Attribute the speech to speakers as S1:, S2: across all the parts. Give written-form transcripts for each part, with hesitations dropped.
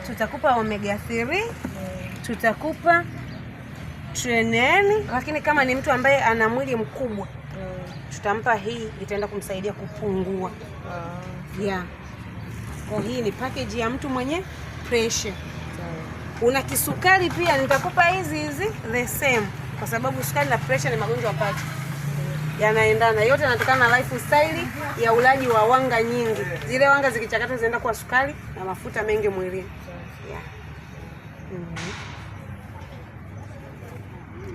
S1: tutakupa omega 3, tutakupa treneni, lakini kama ni mtu ambaye ana mwili mkubwa tutampa hii, itaenda kumsaidia kupungua. Yeah. Kwa hii ni package ya mtu mwenye pressure. Una kisukari pia nitakupa hizi the same, kwa sababu sukari na pressure ni magonjwa pacha. Yanaendana, yote yanatokana na lifestyle ya ulaji wa wanga nyingi. Zile wanga zikichakatwa zinaenda kwa sukari na mafuta mengi mwilini. Yeah.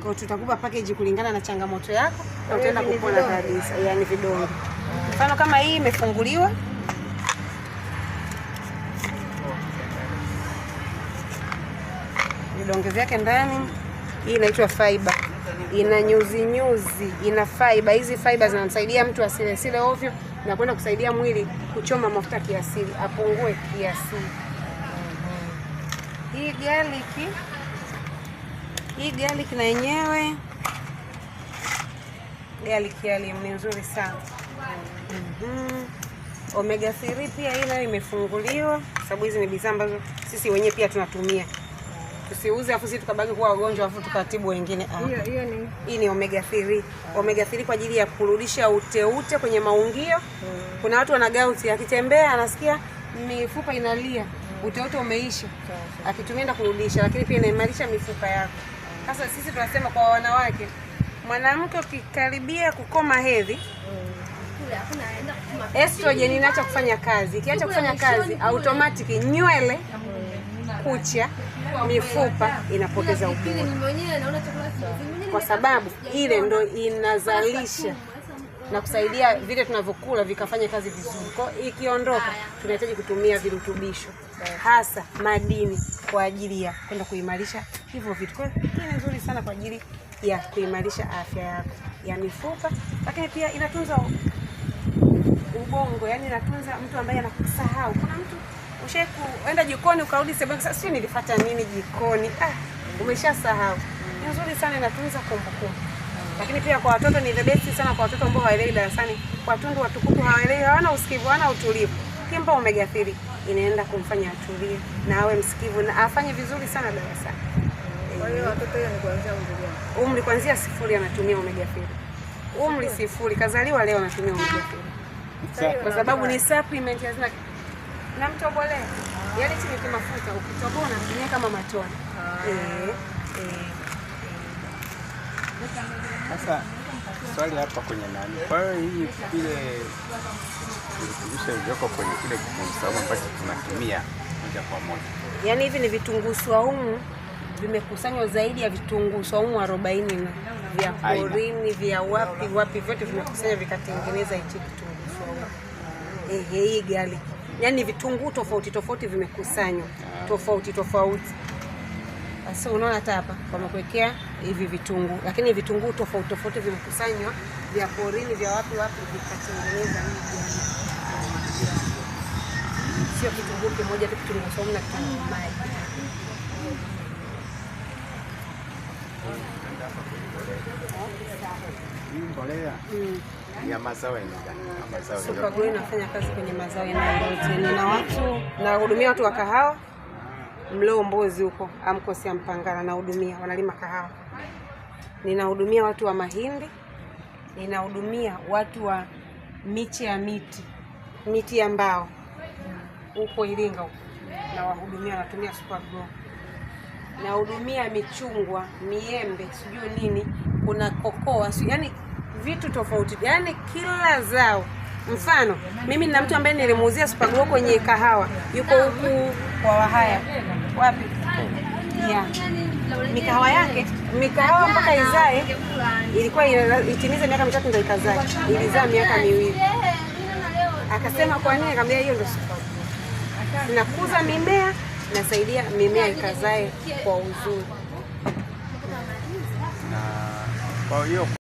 S1: Kwa tutakupa package kulingana na changamoto yako na utaenda kupona kabisa. Yaani vidonge. Mfano kama hii imefunguliwa. Vidonge vyake ndani. Hii inaitwa fiber. Ina nyuzi, ina fiber. Hizi fiber zinamsaidia mtu asile ovyo na kwenda kusaidia mwili kuchoma mafuta kiasili, apungue kiasili. Hii garlic na yenyewe garlic ni nzuri sana. Omega 3 pia ile imefunguliwa, sababu hizi ni bidhaa ambazo sisi wenyewe pia tunatumia. Tusiuze afu sisi tukabaki kuwa wagonjwa afu tukatibu wengine. Hii ni omega 3. Omega 3 kwa ajili ya kurudisha uteute kwenye maungio. Kuna watu wana gout, akitembea anasikia mifupa inalia, uteute umeisha. Akitumia ndio kurudisha, lakini pia inaimarisha mifupa yako. Sasa sisi tunasema kwa wanawake, mwanamke ukikaribia kukoma hedhi, estrogen inaacha kufanya kazi. Ikiacha kufanya kazi, automatic nywele, kucha, mifupa inapoteza ubora, kwa sababu ile ndo inazalisha na kusaidia vile tunavyokula vikafanya kazi vizuri. Kwa ikiondoka, tunahitaji kutumia virutubisho, hasa madini kwa ajili ya kwenda kuimarisha hivyo vitu. Kwa hiyo ni nzuri sana kwa ajili ya kuimarisha afya yako ya mifupa, lakini pia inatunza ubongo, yani inatunza mtu ambaye anakusahau. Kuna mtu ushaenda jikoni ukarudi sebuleni, sasa sio nilifuata nini jikoni, umeshasahau. Ni nzuri sana, inatunza kumbukumbu. Lakini pia kwa watoto ni the best sana, kwa watoto ambao hawaelewi darasani, kwa tundu watukutu hawaelewi, hawana usikivu, hawana utulivu. Kimpa omega 3 inaenda kumfanya atulie na awe msikivu na afanye vizuri sana darasani.
S2: Kwa hiyo watoto hiyo ni kuanzia
S1: umri kuanzia 0 anatumia omega 3. Umri 0 kazaliwa leo anatumia omega 3. Kwa sababu ni supplement hazina na mtobolea. Yaani chini kwa mafuta ukitoboa unatumia kama matone.
S3: Sasa swali hapa kwenye nani? Kwa hiyo hii ile virutubisho vilivyoko kwenye kile kitunguu saumu ambacho tunatumia moja kwa moja.
S1: Yaani hivi ni vitunguu saumu vimekusanywa zaidi ya vitunguu saumu 40 na vya porini vya wapi vyote vimekusanywa vikatengeneza hichi kitunguu saumu. Hii garlic. Yaani vitunguu tofauti vimekusanywa tofauti. Sasa unaona hata hapa wamekuwekea hivi vitunguu, lakini vitunguu tofauti vimekusanywa vya porini vya wapi vikatengeneza hii garlic. Sio kitunguu kimoja tu, kitunguu saumu na kitunguu maji.
S3: Mbolea ya mazao ya
S1: Super Grow inafanya kazi kwenye mazao yote. Nahudumia watu wa kahawa, Mloo Mbozi huko, Amkosi ya Mpangala nahudumia, wanalima kahawa. Ninahudumia watu wa mahindi, ninahudumia watu wa miche ya miti ya mbao huko Iringa huko. Na wahudumia, natumia Super Grow. Nahudumia michungwa, miembe, sijui nini, kuna kokoa, yani vitu tofauti, yani kila zao. Mfano, mimi nina mtu ambaye nilimuuzia Super Grow kwenye kahawa, yuko huku kwa Wahaya. Wapi? Yeah. Mikahawa yake, mikahawa mpaka izae ilikuwa itimize miaka 3 ndio ikazae. Ilizaa miaka 2. Akasema kwa nini? Akamwambia hiyo ndio Super Grow. Ninakuza mimea, nasaidia mimea ikazae kwa uzuri.
S3: Na kwa hiyo